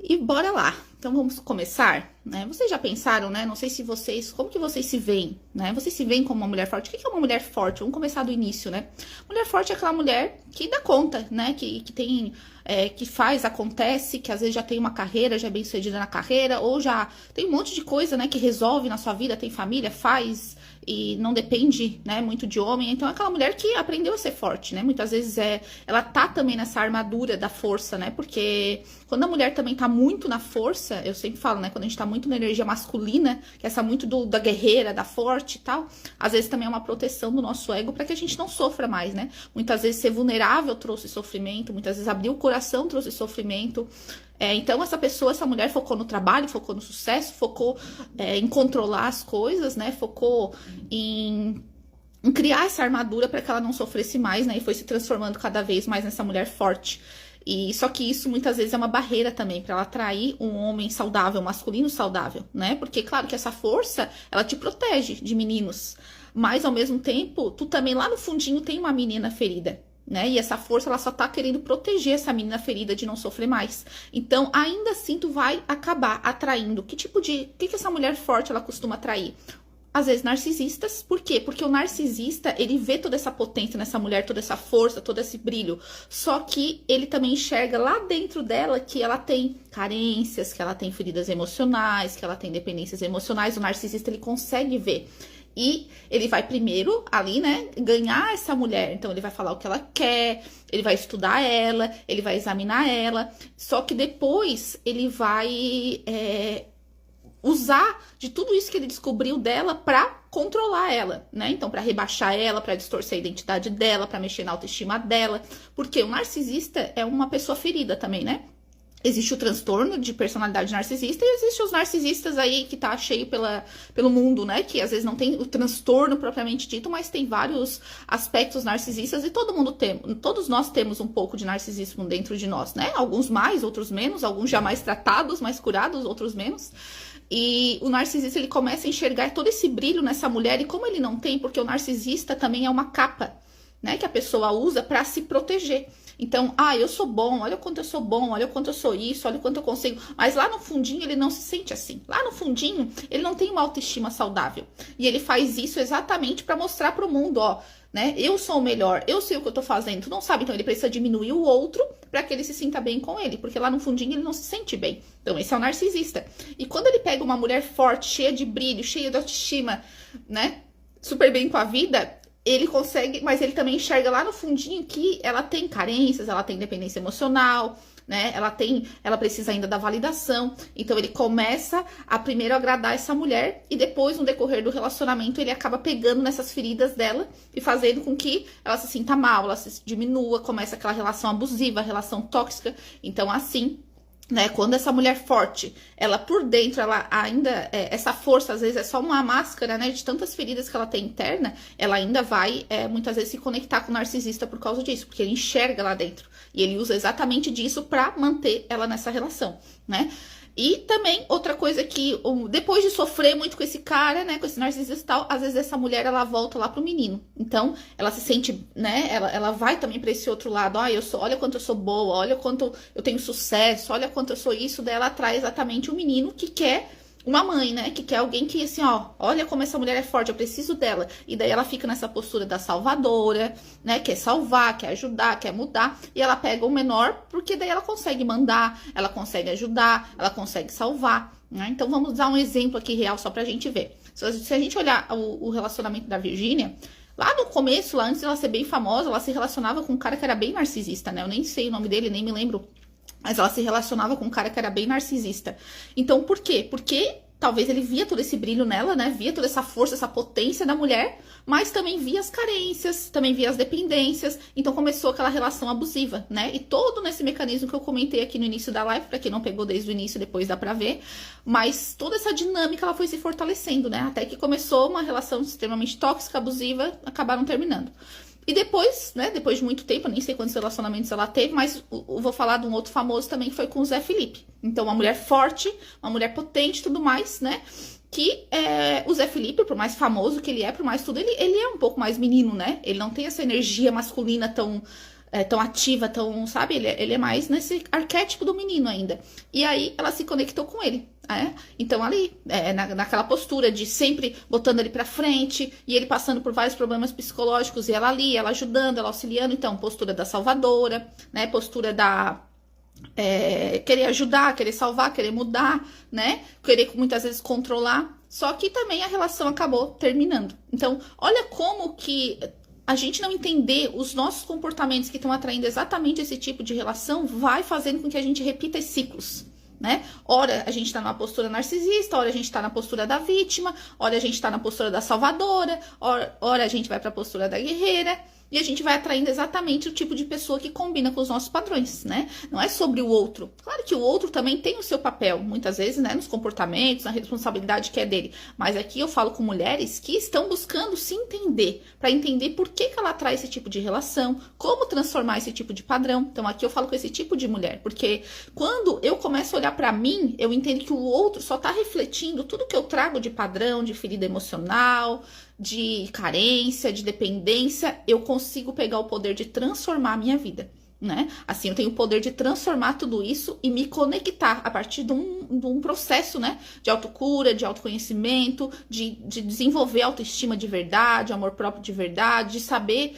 E bora lá. Então vamos começar, né? Vocês já pensaram, né? Não sei se vocês, como que vocês se veem, né? Vocês se veem como uma mulher forte? O que é uma mulher forte? Vamos começar do início, né? Mulher forte é aquela mulher que dá conta, né? Que tem, que faz, acontece, que às vezes já tem uma carreira, já é bem sucedida na carreira, ou já tem um monte de coisa, né? Que resolve na sua vida, tem família, faz e não depende, né, muito de homem. Então é aquela mulher que aprendeu a ser forte, né? Muitas vezes ela tá também nessa armadura da força, né? Porque quando a mulher também tá muito na força, eu sempre falo, né, quando a gente tá muito na energia masculina, que é essa muito da guerreira, da forte e tal, às vezes também é uma proteção do nosso ego para que a gente não sofra mais, né? Muitas vezes ser vulnerável trouxe sofrimento, muitas vezes abrir o coração trouxe sofrimento. Então essa mulher focou no trabalho, focou no sucesso, focou em controlar as coisas, né? Focou em criar essa armadura para que ela não sofresse mais, né? E foi se transformando cada vez mais nessa mulher forte. E só que isso muitas vezes é uma barreira também para ela atrair um homem saudável, masculino saudável, né? Porque claro que essa força, ela te protege de meninos, mas ao mesmo tempo, tu também lá no fundinho tem uma menina ferida, né? E essa força, ela só tá querendo proteger essa menina ferida de não sofrer mais. Então, ainda assim, tu vai acabar atraindo. Que essa mulher forte, ela costuma atrair? Às vezes, narcisistas. Por quê? Porque o narcisista, ele vê toda essa potência nessa mulher, toda essa força, todo esse brilho. Só que ele também enxerga lá dentro dela que ela tem carências, que ela tem feridas emocionais, que ela tem dependências emocionais. O narcisista, ele consegue ver. E ele vai primeiro ali, né, ganhar essa mulher. Então, ele vai falar o que ela quer, ele vai estudar ela, ele vai examinar ela. Só que depois ele vai usar de tudo isso que ele descobriu dela pra controlar ela, né? Então, pra rebaixar ela, pra distorcer a identidade dela, pra mexer na autoestima dela. Porque o narcisista é uma pessoa ferida também, né? Existe o transtorno de personalidade narcisista e existe os narcisistas aí que tá cheio pelo mundo, né? Que às vezes não tem o transtorno propriamente dito, mas tem vários aspectos narcisistas e todos nós temos um pouco de narcisismo dentro de nós, né? Alguns mais, outros menos, alguns já mais tratados, mais curados, outros menos. E o narcisista, ele começa a enxergar todo esse brilho nessa mulher, e como ele não tem, porque o narcisista também é uma capa, né? Que a pessoa usa para se proteger. Então, eu sou bom, olha o quanto eu sou bom, olha o quanto eu sou isso, olha o quanto eu consigo. Mas lá no fundinho ele não se sente assim. Lá no fundinho ele não tem uma autoestima saudável. E ele faz isso exatamente para mostrar para o mundo, né? Eu sou o melhor, eu sei o que eu tô fazendo. Tu não sabe, então ele precisa diminuir o outro para que ele se sinta bem com ele, porque lá no fundinho ele não se sente bem. Então esse é o narcisista. E quando ele pega uma mulher forte, cheia de brilho, cheia de autoestima, né? Super bem com a vida, ele consegue, mas ele também enxerga lá no fundinho que ela tem carências, ela tem dependência emocional, né? Ela precisa ainda da validação. Então ele começa a primeiro agradar essa mulher e depois, no decorrer do relacionamento, ele acaba pegando nessas feridas dela e fazendo com que ela se sinta mal, ela se diminua, começa aquela relação abusiva, relação tóxica. Então, assim, né, quando essa mulher forte, ela por dentro, ela ainda, essa força às vezes é só uma máscara, né, de tantas feridas que ela tem interna, ela ainda vai muitas vezes se conectar com o narcisista por causa disso, porque ele enxerga lá dentro, e ele usa exatamente disso pra manter ela nessa relação, né. E também, outra coisa que, depois de sofrer muito com esse cara, né, com esse narcisista e tal, às vezes essa mulher, ela volta lá pro menino. Então, ela se sente, né, ela vai também pra esse outro lado. Olha quanto eu sou boa, olha quanto eu tenho sucesso, olha quanto eu sou isso. Daí ela atrai exatamente o menino que quer uma mãe, né, que quer alguém que, assim, olha como essa mulher é forte, eu preciso dela. E daí ela fica nessa postura da salvadora, né, quer salvar, quer ajudar, quer mudar. E ela pega o menor, porque daí ela consegue mandar, ela consegue ajudar, ela consegue salvar, né. Então vamos dar um exemplo aqui real só pra gente ver. Se a gente olhar o relacionamento da Virgínia, lá no começo, lá antes dela ser bem famosa, ela se relacionava com um cara que era bem narcisista, né, eu nem sei o nome dele, nem me lembro. Mas ela se relacionava com um cara que era bem narcisista. Então, por quê? Porque talvez ele via todo esse brilho nela, né? Via toda essa força, essa potência da mulher, mas também via as carências, também via as dependências. Então começou aquela relação abusiva, né? E todo nesse mecanismo que eu comentei aqui no início da live, pra quem não pegou desde o início, depois dá pra ver. Mas toda essa dinâmica, ela foi se fortalecendo, né? Até que começou uma relação extremamente tóxica, abusiva, acabaram terminando. E depois, né, depois de muito tempo, eu nem sei quantos relacionamentos ela teve, mas eu vou falar de um outro famoso também, que foi com o Zé Felipe. Então, uma mulher forte, uma mulher potente e tudo mais, né, que o Zé Felipe, por mais famoso que ele é, por mais tudo, ele é um pouco mais menino, né, ele não tem essa energia masculina tão tão ativa, tão, sabe? Ele é mais nesse arquétipo do menino ainda. E aí ela se conectou com ele. Então ali, naquela postura de sempre botando ele pra frente, e ele passando por vários problemas psicológicos, e ela ali, ela ajudando, ela auxiliando. Então, postura da salvadora, né? Postura da... querer ajudar, querer salvar, querer mudar, né? Querer muitas vezes controlar. Só que também a relação acabou terminando. Então, olha como que a gente não entender os nossos comportamentos que estão atraindo exatamente esse tipo de relação vai fazendo com que a gente repita esses ciclos, né? Ora a gente tá numa postura narcisista, ora a gente tá na postura da vítima, ora a gente tá na postura da salvadora, ora a gente vai pra postura da guerreira. E a gente vai atraindo exatamente o tipo de pessoa que combina com os nossos padrões, né? Não é sobre o outro. Claro que o outro também tem o seu papel, muitas vezes, né? Nos comportamentos, na responsabilidade que é dele. Mas aqui eu falo com mulheres que estão buscando se entender, para entender por que ela atrai esse tipo de relação, como transformar esse tipo de padrão. Então aqui eu falo com esse tipo de mulher, porque quando eu começo a olhar para mim, eu entendo que o outro só tá refletindo tudo que eu trago de padrão, de ferida emocional, de carência, de dependência. Eu consigo pegar o poder de transformar a minha vida, né? Assim, eu tenho o poder de transformar tudo isso e me conectar a partir de um processo, né? De autocura, de autoconhecimento, de desenvolver autoestima de verdade, amor próprio de verdade, de saber,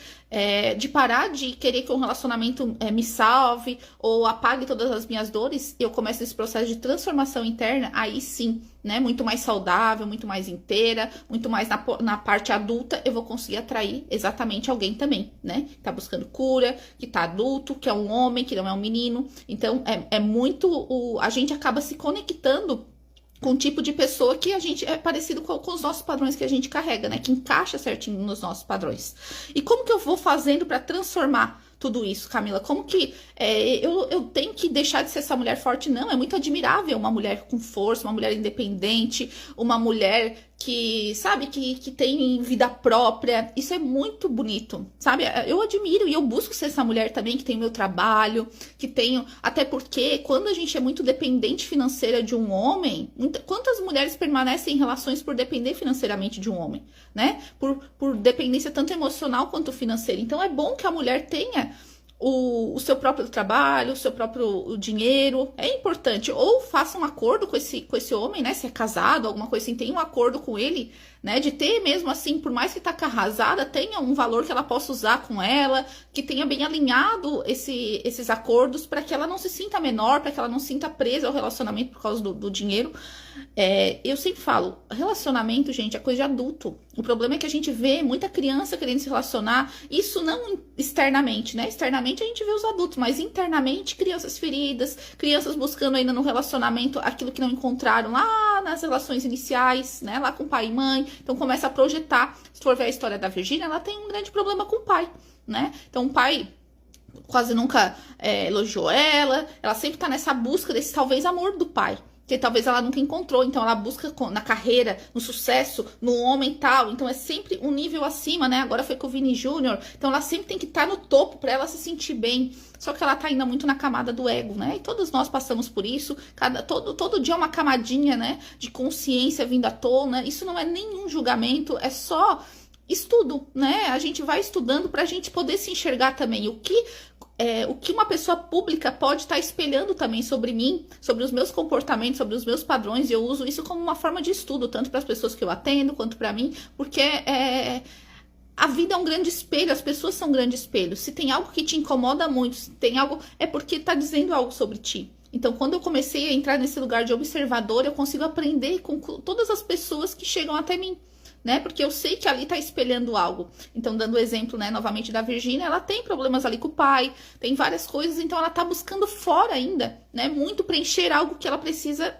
de parar de querer que um relacionamento me salve ou apague todas as minhas dores. Eu começo esse processo de transformação interna, aí sim, né? Muito mais saudável, muito mais inteira, muito mais na parte adulta, eu vou conseguir atrair exatamente alguém também, né? Que tá buscando cura, que tá adulto, que é um homem, que não é um menino. Então, a gente acaba se conectando com um tipo de pessoa que a gente é parecido com os nossos padrões que a gente carrega, né? Que encaixa certinho nos nossos padrões. E como que eu vou fazendo para transformar tudo isso, Camila? Como que eu tenho que deixar de ser essa mulher forte? Não, é muito admirável uma mulher com força, uma mulher independente, uma mulher que, sabe, que tem vida própria. Isso é muito bonito, sabe? Eu admiro e eu busco ser essa mulher também, que tem o meu trabalho, que tenho... Até porque quando a gente é muito dependente financeira de um homem, quantas mulheres permanecem em relações por depender financeiramente de um homem, né? Por dependência tanto emocional quanto financeira. Então é bom que a mulher tenha o seu próprio trabalho, o seu próprio dinheiro, é importante. Ou faça um acordo com esse homem, né? Se é casado, alguma coisa assim, tem um acordo com ele, né? De ter mesmo assim, por mais que tá casada, tenha um valor que ela possa usar com ela, que tenha bem alinhado esses acordos para que ela não se sinta menor, para que ela não se sinta presa ao relacionamento por causa do dinheiro. Eu sempre falo, relacionamento, gente, é coisa de adulto. O problema é que a gente vê muita criança querendo se relacionar, isso não externamente, né? Externamente a gente vê os adultos, mas internamente crianças feridas, crianças buscando ainda no relacionamento aquilo que não encontraram lá nas relações iniciais, né? Lá com pai e mãe. Então começa a projetar. Se for ver a história da Virgínia, ela tem um grande problema com o pai, né? Então o pai quase nunca elogiou ela sempre tá nessa busca desse talvez amor do pai, que talvez ela nunca encontrou. Então ela busca na carreira, no sucesso, no homem e tal. Então é sempre um nível acima, né? Agora foi com o Vini Júnior. Então ela sempre tem que estar no topo para ela se sentir bem. Só que ela tá ainda muito na camada do ego, né? E todos nós passamos por isso. Todo dia é uma camadinha, né? De consciência vindo à tona. Isso não é nenhum julgamento, é só estudo, né? A gente vai estudando pra gente poder se enxergar também. O que uma pessoa pública pode estar espelhando também sobre mim, sobre os meus comportamentos, sobre os meus padrões, e eu uso isso como uma forma de estudo, tanto para as pessoas que eu atendo, quanto para mim, porque a vida é um grande espelho, as pessoas são um grande espelho. Se tem algo que te incomoda muito, se tem algo, é porque está dizendo algo sobre ti. Então, quando eu comecei a entrar nesse lugar de observador, eu consigo aprender com todas as pessoas que chegam até mim, né? Porque eu sei que ali tá espelhando algo. Então, dando o exemplo, né, novamente da Virgínia, ela tem problemas ali com o pai, tem várias coisas, então ela tá buscando fora ainda, né, muito preencher algo que ela precisa,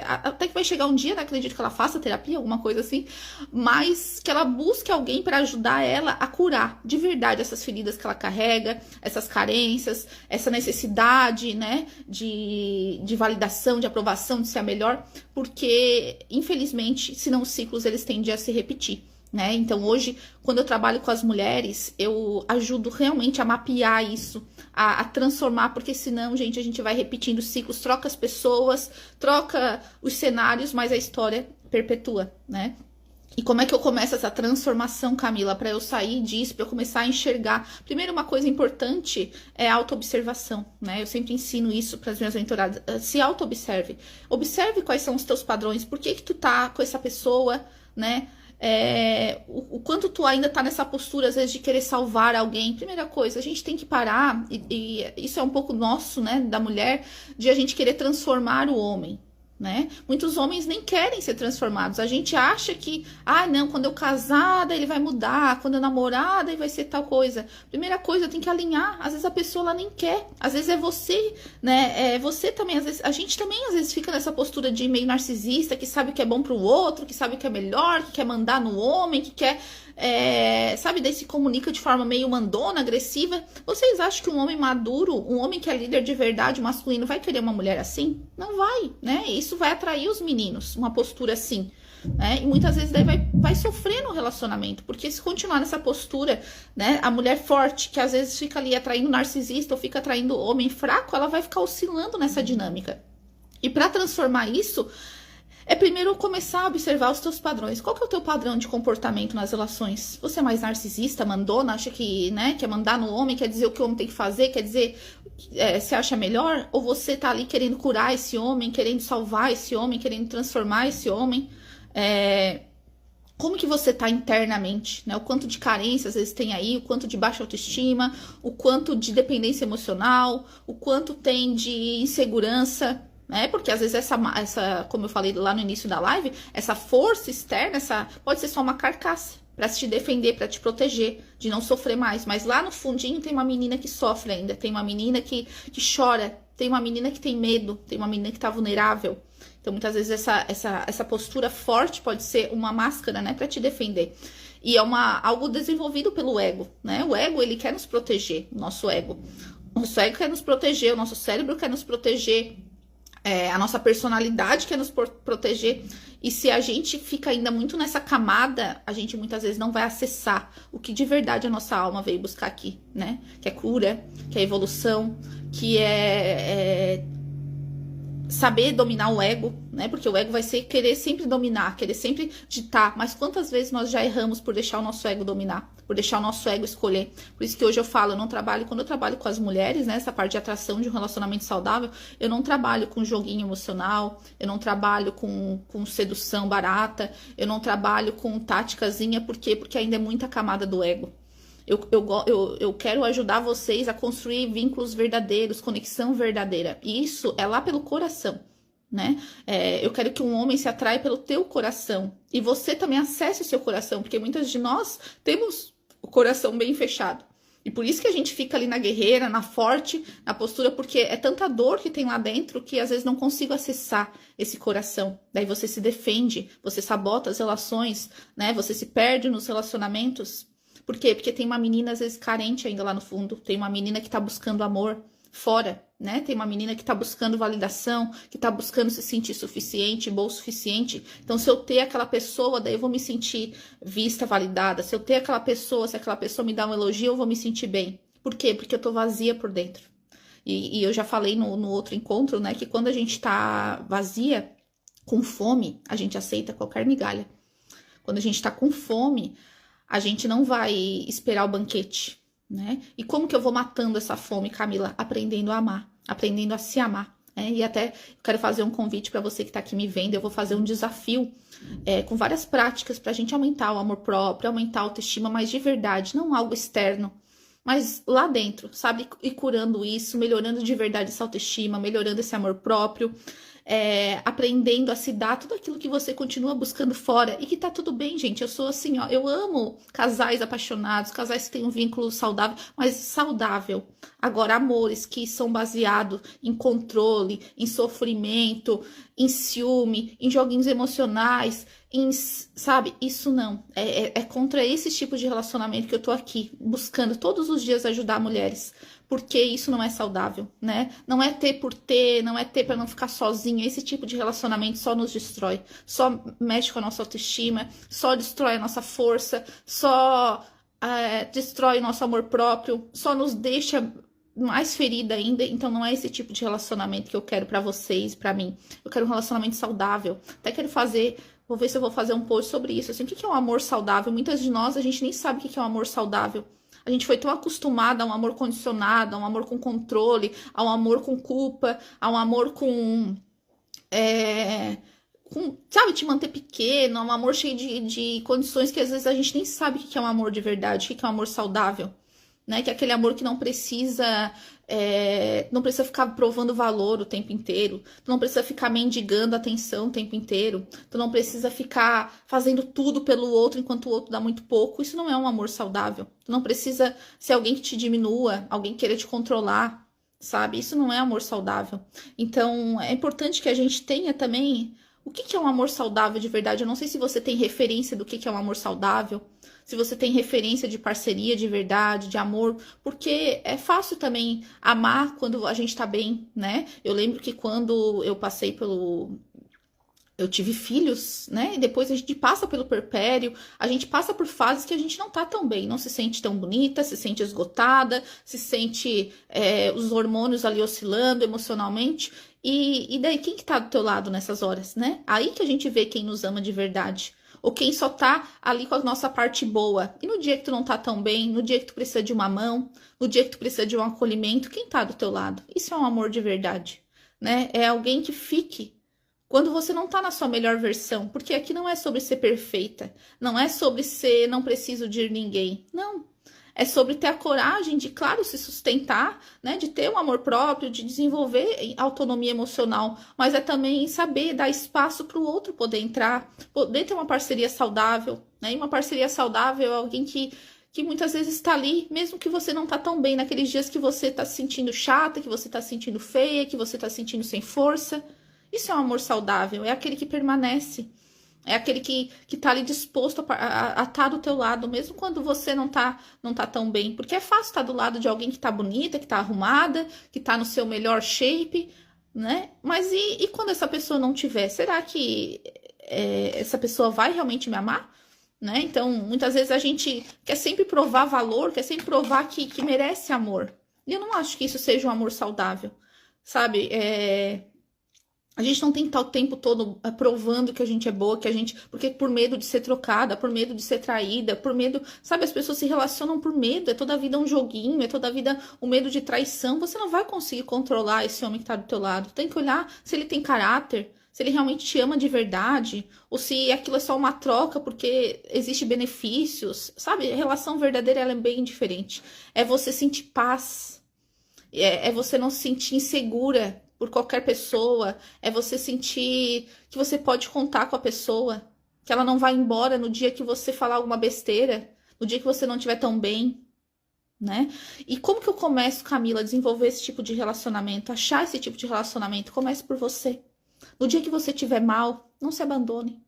até que vai chegar um dia, né, acredito que ela faça terapia, alguma coisa assim, mas que ela busque alguém para ajudar ela a curar de verdade essas feridas que ela carrega, essas carências, essa necessidade, né, de validação, de aprovação, de ser a melhor, porque, infelizmente, senão os ciclos eles tendem a se repetir, né? Então hoje, quando eu trabalho com as mulheres, eu ajudo realmente a mapear isso, a transformar, porque senão, gente, a gente vai repetindo ciclos, troca as pessoas, troca os cenários, mas a história perpetua, né? E como é que eu começo essa transformação, Camila, para eu sair disso, para eu começar a enxergar? Primeiro, uma coisa importante é a autoobservação, né? Eu sempre ensino isso para as minhas mentoradas. Se auto-observe. Observe quais são os teus padrões. Por que que tu tá com essa pessoa, né? O quanto tu ainda tá nessa postura, às vezes, de querer salvar alguém. Primeira coisa, a gente tem que parar, e isso é um pouco nosso, né, da mulher, de a gente querer transformar o homem. Né? Muitos homens nem querem ser transformados. A gente acha que, não, quando eu casar, daí ele vai mudar, quando eu namorar, daí vai ser tal coisa. Primeira coisa, tem que alinhar. Às vezes a pessoa ela nem quer. Às vezes é você, né? Você também, às vezes, a gente também às vezes fica nessa postura de meio narcisista, que sabe o que é bom pro outro, que sabe o que é melhor, que quer mandar no homem, que quer sabe, daí se comunica de forma meio mandona, agressiva. Vocês acham que um homem maduro, um homem que é líder de verdade, masculino, vai querer uma mulher assim? Não vai, né? Isso vai atrair os meninos, uma postura assim. E muitas vezes daí vai sofrer no relacionamento, porque se continuar nessa postura, né, a mulher forte, que às vezes fica ali atraindo narcisista ou fica atraindo homem fraco, ela vai ficar oscilando nessa dinâmica. E para transformar isso, é primeiro começar a observar os teus padrões. Qual que é o teu padrão de comportamento nas relações? Você é mais narcisista, mandona, acha que, né, quer mandar no homem, quer dizer o que o homem tem que fazer, quer dizer, você acha melhor? Ou você tá ali querendo curar esse homem, querendo salvar esse homem, querendo transformar esse homem? Como que você tá internamente, né? O quanto de carência às vezes tem aí, o quanto de baixa autoestima, o quanto de dependência emocional, o quanto tem de insegurança, né? Porque às vezes essa, como eu falei lá no início da live, essa força externa, pode ser só uma carcaça para te defender, para te proteger, de não sofrer mais. Mas lá no fundinho tem uma menina que sofre ainda, tem uma menina que chora, tem uma menina que tem medo, tem uma menina que tá vulnerável. Então muitas vezes essa postura forte pode ser uma máscara, né, para te defender. E é algo desenvolvido pelo ego, né? O ego, ele quer nos proteger, o nosso ego. O nosso ego quer nos proteger, o nosso cérebro quer nos proteger. A nossa personalidade quer nos proteger, e se a gente fica ainda muito nessa camada, a gente muitas vezes não vai acessar o que de verdade a nossa alma veio buscar aqui, né? Que é cura, que é evolução, que é saber dominar o ego, né? Porque o ego vai querer sempre dominar, querer sempre ditar. Mas quantas vezes nós já erramos por deixar o nosso ego dominar, por deixar o nosso ego escolher? Por isso que hoje eu falo, quando eu trabalho com as mulheres, né? Essa parte de atração de um relacionamento saudável, eu não trabalho com joguinho emocional, eu não trabalho com sedução barata, eu não trabalho com táticazinha. Por quê? Porque ainda é muita camada do ego. Eu quero ajudar vocês a construir vínculos verdadeiros, conexão verdadeira. E isso é lá pelo coração, né? Eu quero que um homem se atraia pelo teu coração. E você também acesse o seu coração, porque muitas de nós temos o coração bem fechado. E por isso que a gente fica ali na guerreira, na forte, na postura, porque é tanta dor que tem lá dentro que às vezes não consigo acessar esse coração. Daí você se defende, você sabota as relações, né? Você se perde nos relacionamentos. Por quê? Porque tem uma menina, às vezes, carente ainda lá no fundo. Tem uma menina que tá buscando amor fora, né? Tem uma menina que tá buscando validação, que tá buscando se sentir suficiente, boa o suficiente. Então, se eu ter aquela pessoa, daí eu vou me sentir vista, validada. Se eu ter aquela pessoa, se aquela pessoa me dá um elogio, eu vou me sentir bem. Por quê? Porque eu tô vazia por dentro. E eu já falei no outro encontro, né? Que quando a gente tá vazia, com fome, a gente aceita qualquer migalha. Quando a gente tá com fome, a gente não vai esperar o banquete, né? E como que eu vou matando essa fome, Camila? Aprendendo a amar, aprendendo a se amar. E até eu quero fazer um convite para você que tá aqui me vendo. Eu vou fazer um desafio com várias práticas pra gente aumentar o amor próprio, aumentar a autoestima, mas de verdade, não algo externo, mas lá dentro, sabe? E curando isso, melhorando de verdade essa autoestima, melhorando esse amor próprio. Aprendendo a se dar tudo aquilo que você continua buscando fora, e que tá tudo bem, gente. Eu sou assim, ó, eu amo casais apaixonados, casais que têm um vínculo saudável, mas saudável. Agora, amores que são baseados em controle, em sofrimento, em ciúme, em joguinhos emocionais, sabe? Isso não. É contra esse tipo de relacionamento que eu tô aqui, buscando todos os dias ajudar mulheres. Porque isso não é saudável, né? Não é ter por ter, não é ter para não ficar sozinha. Esse tipo de relacionamento só nos destrói, só mexe com a nossa autoestima, só destrói a nossa força, só destrói o nosso amor próprio, só nos deixa mais ferida ainda. Então não é esse tipo de relacionamento que eu quero para vocês, para mim. Eu quero um relacionamento saudável. Até quero fazer Vou ver se eu vou fazer um post sobre isso. Assim, o que é um amor saudável? Muitas de nós, a gente nem sabe o que é um amor saudável. A gente foi tão acostumada a um amor condicionado, a um amor com controle, a um amor com culpa, a um amor sabe, te manter pequeno, um amor cheio de condições que às vezes a gente nem sabe o que é um amor de verdade, o que é um amor saudável, né? Que é aquele amor que não precisa ficar provando valor o tempo inteiro, tu não precisa ficar mendigando atenção o tempo inteiro, tu não precisa ficar fazendo tudo pelo outro enquanto o outro dá muito pouco. Isso não é um amor saudável. Tu não precisa ser alguém que te diminua, alguém que queira te controlar, sabe? Isso não é amor saudável. Então, é importante que a gente tenha também o que é um amor saudável de verdade. Eu não sei se você tem referência do que é um amor saudável, se você tem referência de parceria de verdade, de amor, porque é fácil também amar quando a gente tá bem, né? Eu lembro que quando eu passei eu tive filhos, né? E depois a gente passa pelo puerpério, a gente passa por fases que a gente não tá tão bem, não se sente tão bonita, se sente esgotada, se sente os hormônios ali oscilando emocionalmente. E daí, quem que tá do teu lado nessas horas, né? Aí que a gente vê quem nos ama de verdade. Ou quem só tá ali com a nossa parte boa. E no dia que tu não tá tão bem, no dia que tu precisa de uma mão, no dia que tu precisa de um acolhimento, quem tá do teu lado? Isso é um amor de verdade, né? É alguém que fique quando você não tá na sua melhor versão. Porque aqui não é sobre ser perfeita. Não é sobre ser não preciso de ninguém. Não. É sobre ter a coragem de, claro, se sustentar, né? De ter um amor próprio, de desenvolver autonomia emocional. Mas é também saber dar espaço para o outro poder entrar, poder ter uma parceria saudável, né? E uma parceria saudável é alguém que muitas vezes está ali, mesmo que você não tá tão bem, naqueles dias que você tá se sentindo chata, que você tá se sentindo feia, que você tá se sentindo sem força. Isso é um amor saudável, é aquele que permanece. É aquele que tá ali disposto a estar do teu lado, mesmo quando você não tá tão bem. Porque é fácil estar do lado de alguém que tá bonita, que tá arrumada, que tá no seu melhor shape, né? Mas e quando essa pessoa não tiver? Será que essa pessoa vai realmente me amar? Né? Então, muitas vezes a gente quer sempre provar valor, quer sempre provar que merece amor. E eu não acho que isso seja um amor saudável, sabe? A gente não tem que estar o tempo todo provando que a gente é boa, porque por medo de ser trocada, por medo de ser traída, por medo, sabe, as pessoas se relacionam por medo, é toda a vida um joguinho, é toda a vida um medo de traição. Você não vai conseguir controlar esse homem que tá do teu lado. Tem que olhar se ele tem caráter, se ele realmente te ama de verdade, ou se aquilo é só uma troca porque existe benefícios, sabe? A relação verdadeira, ela é bem diferente. É você sentir paz, é você não se sentir insegura por qualquer pessoa, é você sentir que você pode contar com a pessoa, que ela não vai embora no dia que você falar alguma besteira, no dia que você não estiver tão bem, né? E como que eu começo, Camila, a desenvolver esse tipo de relacionamento, achar esse tipo de relacionamento? Comece por você. No dia que você estiver mal, não se abandone.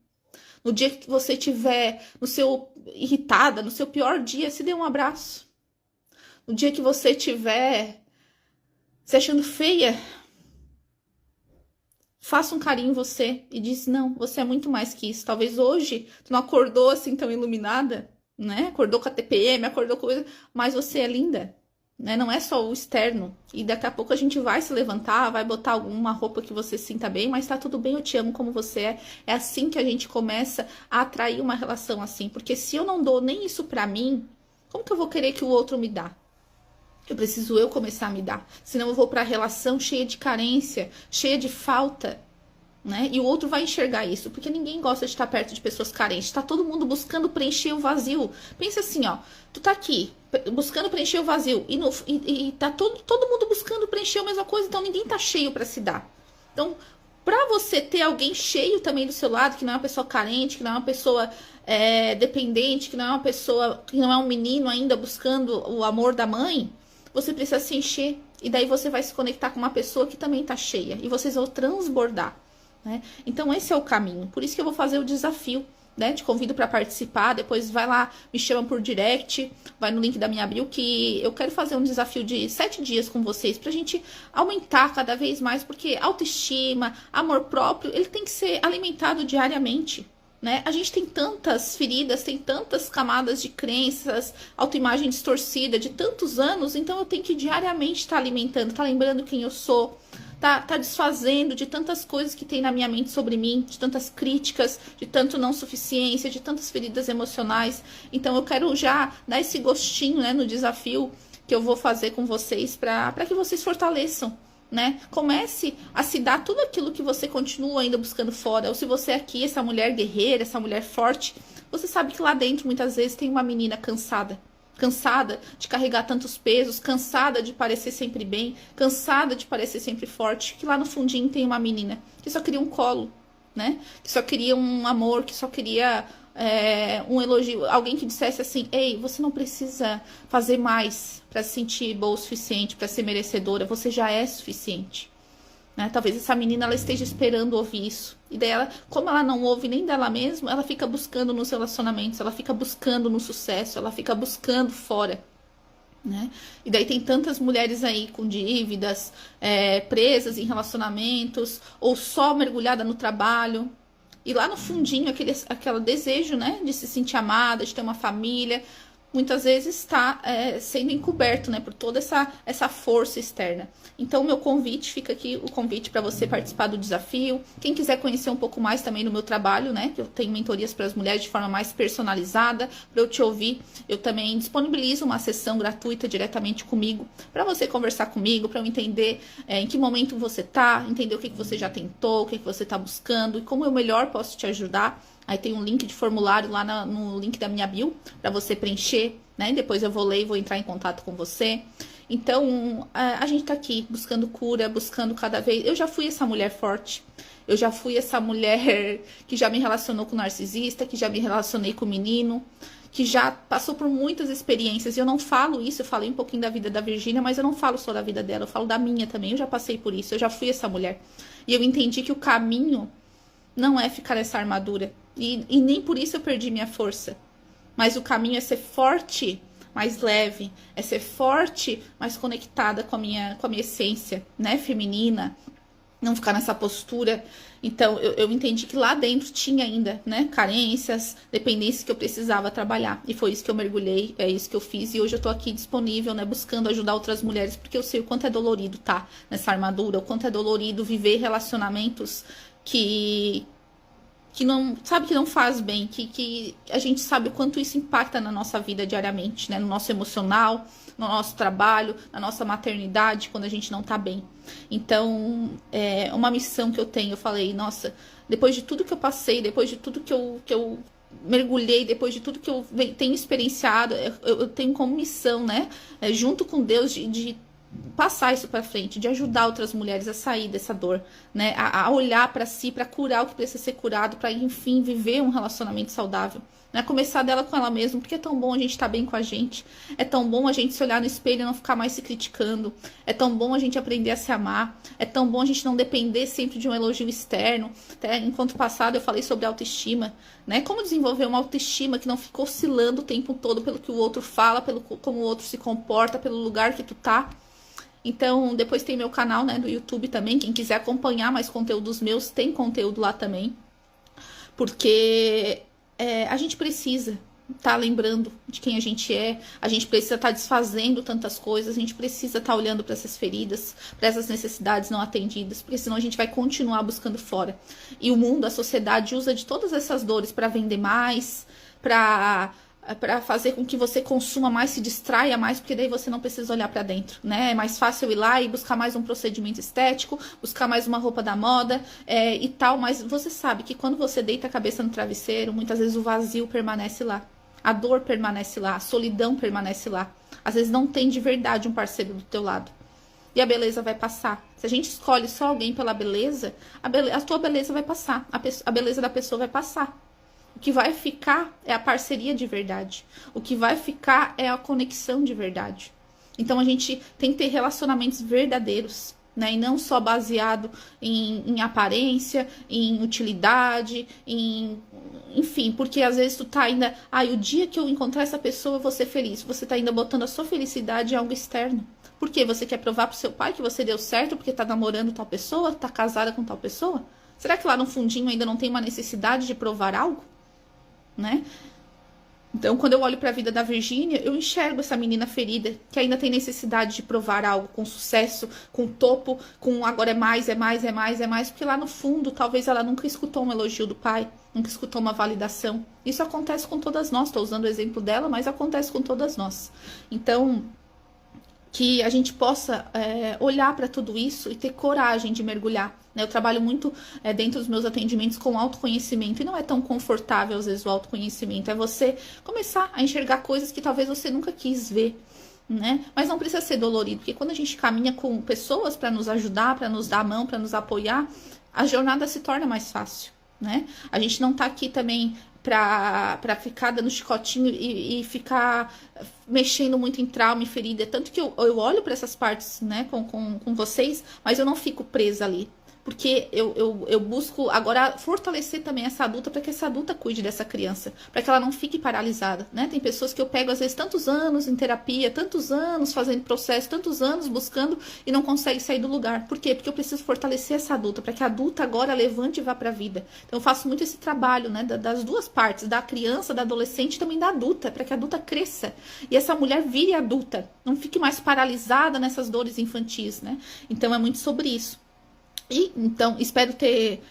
No dia que você estiver irritada, no seu pior dia, se dê um abraço. No dia que você estiver se achando feia, faça um carinho em você e diz, não, você é muito mais que isso. Talvez hoje tu não acordou assim tão iluminada, né? Acordou com a TPM, acordou com coisa, mas você é linda, né? Não é só o externo. E daqui a pouco a gente vai se levantar, vai botar alguma roupa que você se sinta bem, mas tá tudo bem, eu te amo como você é. É assim que a gente começa a atrair uma relação assim. Porque se eu não dou nem isso pra mim, como que eu vou querer que o outro me dá? Eu preciso começar a me dar. Senão eu vou pra relação cheia de carência, cheia de falta, né? E o outro vai enxergar isso, porque ninguém gosta de estar perto de pessoas carentes. Tá todo mundo buscando preencher o vazio. Pensa assim, ó. Tu tá aqui, buscando preencher o vazio. E tá todo mundo buscando preencher a mesma coisa. Então ninguém tá cheio pra se dar. Então, pra você ter alguém cheio também do seu lado, que não é uma pessoa carente, que não é uma pessoa dependente, que não é uma pessoa, que não é um menino ainda buscando o amor da mãe, você precisa se encher. E daí você vai se conectar com uma pessoa que também tá cheia. E vocês vão transbordar, né? Então esse é o caminho. Por isso que eu vou fazer o desafio, né? Te convido para participar. Depois vai lá, me chama por direct, vai no link da minha bio, que eu quero fazer um desafio de 7 dias com vocês, pra gente aumentar cada vez mais, porque autoestima, amor próprio, ele tem que ser alimentado diariamente, né? A gente tem tantas feridas, tem tantas camadas de crenças, autoimagem distorcida de tantos anos, então eu tenho que diariamente estar alimentando, tá lembrando quem eu sou, tá desfazendo de tantas coisas que tem na minha mente sobre mim, de tantas críticas, de tanto não suficiência, de tantas feridas emocionais. Então eu quero já dar esse gostinho, né, no desafio que eu vou fazer com vocês para que vocês fortaleçam, né? Comece a se dar tudo aquilo que você continua ainda buscando fora. Ou se você é aqui, essa mulher guerreira, essa mulher forte, você sabe que lá dentro muitas vezes tem uma menina cansada. Cansada de carregar tantos pesos, cansada de parecer sempre bem, cansada de parecer sempre forte, que lá no fundinho tem uma menina que só queria um colo, né? Que só queria um amor, que só queria um elogio, alguém que dissesse assim: ei, você não precisa fazer mais para se sentir boa o suficiente, para ser merecedora, você já é suficiente, né? Talvez essa menina ela esteja esperando ouvir isso, e daí ela, como ela não ouve nem dela mesma, ela fica buscando nos relacionamentos, ela fica buscando no sucesso, ela fica buscando fora, né? E daí tem tantas mulheres aí com dívidas, presas em relacionamentos, ou só mergulhada no trabalho. E lá no fundinho, aquele desejo, né, de se sentir amada, de ter uma família, muitas vezes está sendo encoberto, né, por toda essa força externa. Então, o meu convite, fica aqui o convite para você participar do desafio. Quem quiser conhecer um pouco mais também do meu trabalho, né, que eu tenho mentorias para as mulheres de forma mais personalizada, para eu te ouvir, eu também disponibilizo uma sessão gratuita diretamente comigo, para você conversar comigo, para eu entender em que momento você tá, entender o que você já tentou, o que você está buscando e como eu melhor posso te ajudar. Aí tem um link de formulário lá no link da minha bio para você preencher, né? Depois eu vou ler e vou entrar em contato com você. Então, a gente tá aqui buscando cura, buscando cada vez... Eu já fui essa mulher forte. Eu já fui essa mulher que já me relacionou com o narcisista, que já me relacionei com o menino, que já passou por muitas experiências. E eu não falo isso, eu falei um pouquinho da vida da Virgínia, mas eu não falo só da vida dela, eu falo da minha também. Eu já passei por isso, eu já fui essa mulher. E eu entendi que o caminho não é ficar nessa armadura. E nem por isso eu perdi minha força. Mas o caminho é ser forte, mais leve. É ser forte, mais conectada com a minha essência, né, feminina. Não ficar nessa postura. Então, eu entendi que lá dentro tinha ainda, né, carências, dependências que eu precisava trabalhar. E foi isso que eu mergulhei, é isso que eu fiz. E hoje eu tô aqui disponível, né, buscando ajudar outras mulheres. Porque eu sei o quanto é dolorido tá nessa armadura. O quanto é dolorido viver relacionamentos que não, sabe, que não faz bem, que a gente sabe o quanto isso impacta na nossa vida diariamente, né, no nosso emocional, no nosso trabalho, na nossa maternidade, quando a gente não tá bem. Então, é uma missão que eu tenho, eu falei, nossa, depois de tudo que eu passei, depois de tudo que eu mergulhei, depois de tudo que eu tenho experienciado, eu tenho como missão, né, junto com Deus, de passar isso para frente, de ajudar outras mulheres a sair dessa dor, né, a olhar para si, para curar o que precisa ser curado, para enfim viver um relacionamento saudável, né, começar dela com ela mesma, porque é tão bom a gente estar bem com a gente, é tão bom a gente se olhar no espelho e não ficar mais se criticando, é tão bom a gente aprender a se amar, é tão bom a gente não depender sempre de um elogio externo. Até enquanto passado eu falei sobre autoestima, né, como desenvolver uma autoestima que não fica oscilando o tempo todo pelo que o outro fala, pelo como o outro se comporta, pelo lugar que tu tá. Então, depois tem meu canal, né, do YouTube também. Quem quiser acompanhar mais conteúdos meus, tem conteúdo lá também. Porque a gente precisa estar lembrando de quem a gente precisa estar desfazendo tantas coisas, a gente precisa estar olhando para essas feridas, para essas necessidades não atendidas, porque senão a gente vai continuar buscando fora. E o mundo, a sociedade usa de todas essas dores para vender mais, para fazer com que você consuma mais, se distraia mais, porque daí você não precisa olhar para dentro, né? É mais fácil ir lá e buscar mais um procedimento estético, buscar mais uma roupa da moda e tal, mas você sabe que quando você deita a cabeça no travesseiro, muitas vezes o vazio permanece lá, a dor permanece lá, a solidão permanece lá. Às vezes não tem de verdade um parceiro do teu lado. E a beleza vai passar. Se a gente escolhe só alguém pela beleza, a tua beleza vai passar, a beleza da pessoa vai passar. O que vai ficar é a parceria de verdade. O que vai ficar é a conexão de verdade. Então a gente tem que ter relacionamentos verdadeiros, né? E não só baseado em aparência, em utilidade, enfim, porque às vezes tu tá ainda... o dia que eu encontrar essa pessoa eu vou ser feliz. Você tá ainda botando a sua felicidade em algo externo. Por quê? Você quer provar pro seu pai que você deu certo porque tá namorando tal pessoa, tá casada com tal pessoa? Será que lá no fundinho ainda não tem uma necessidade de provar algo? né? Então, quando eu olho para a vida da Virgínia, eu enxergo essa menina ferida, que ainda tem necessidade de provar algo com sucesso, com topo, com agora é mais, é mais, é mais, é mais, porque lá no fundo, talvez ela nunca escutou um elogio do pai, nunca escutou uma validação. Isso acontece com todas nós, estou usando o exemplo dela, mas acontece com todas nós. Então, que a gente possa olhar para tudo isso e ter coragem de mergulhar. Eu trabalho muito dentro dos meus atendimentos com autoconhecimento, e não é tão confortável às vezes o autoconhecimento, é você começar a enxergar coisas que talvez você nunca quis ver, né? Mas não precisa ser dolorido, porque quando a gente caminha com pessoas para nos ajudar, para nos dar a mão, para nos apoiar, a jornada se torna mais fácil, né? A gente não tá aqui também pra ficar dando chicotinho e ficar mexendo muito em trauma e ferida. Tanto que eu olho para essas partes, né, com vocês, mas eu não fico presa ali. Porque eu busco agora fortalecer também essa adulta, para que essa adulta cuide dessa criança, para que ela não fique paralisada, né? Tem pessoas que eu pego às vezes tantos anos em terapia, tantos anos fazendo processo, tantos anos buscando e não consegue sair do lugar. Por quê? Porque eu preciso fortalecer essa adulta, para que a adulta agora levante e vá para a vida. Então eu faço muito esse trabalho, né, das duas partes, da criança, da adolescente e também da adulta, para que a adulta cresça e essa mulher vire adulta, não fique mais paralisada nessas dores infantis, né? Então é muito sobre isso. E, então, espero ter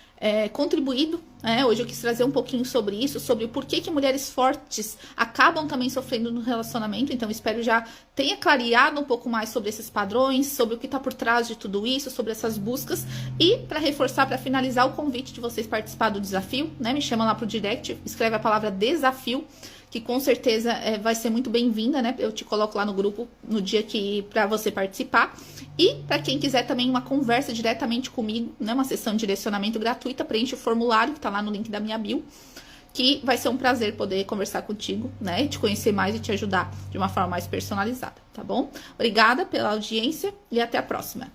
contribuído, né? Hoje eu quis trazer um pouquinho sobre isso, sobre o porquê que mulheres fortes acabam também sofrendo no relacionamento. Então, espero já tenha clareado um pouco mais sobre esses padrões, sobre o que está por trás de tudo isso, sobre essas buscas. E, para reforçar, para finalizar o convite de vocês participar do desafio, né? Me chama lá pro direct, escreve a palavra desafio, que com certeza vai ser muito bem-vinda, né? Eu te coloco lá no grupo no dia que para você participar. E para quem quiser também uma conversa diretamente comigo, né? Uma sessão de direcionamento gratuita, preenche o formulário que tá lá no link da minha bio, que vai ser um prazer poder conversar contigo, né? E te conhecer mais e te ajudar de uma forma mais personalizada, tá bom? Obrigada pela audiência e até a próxima.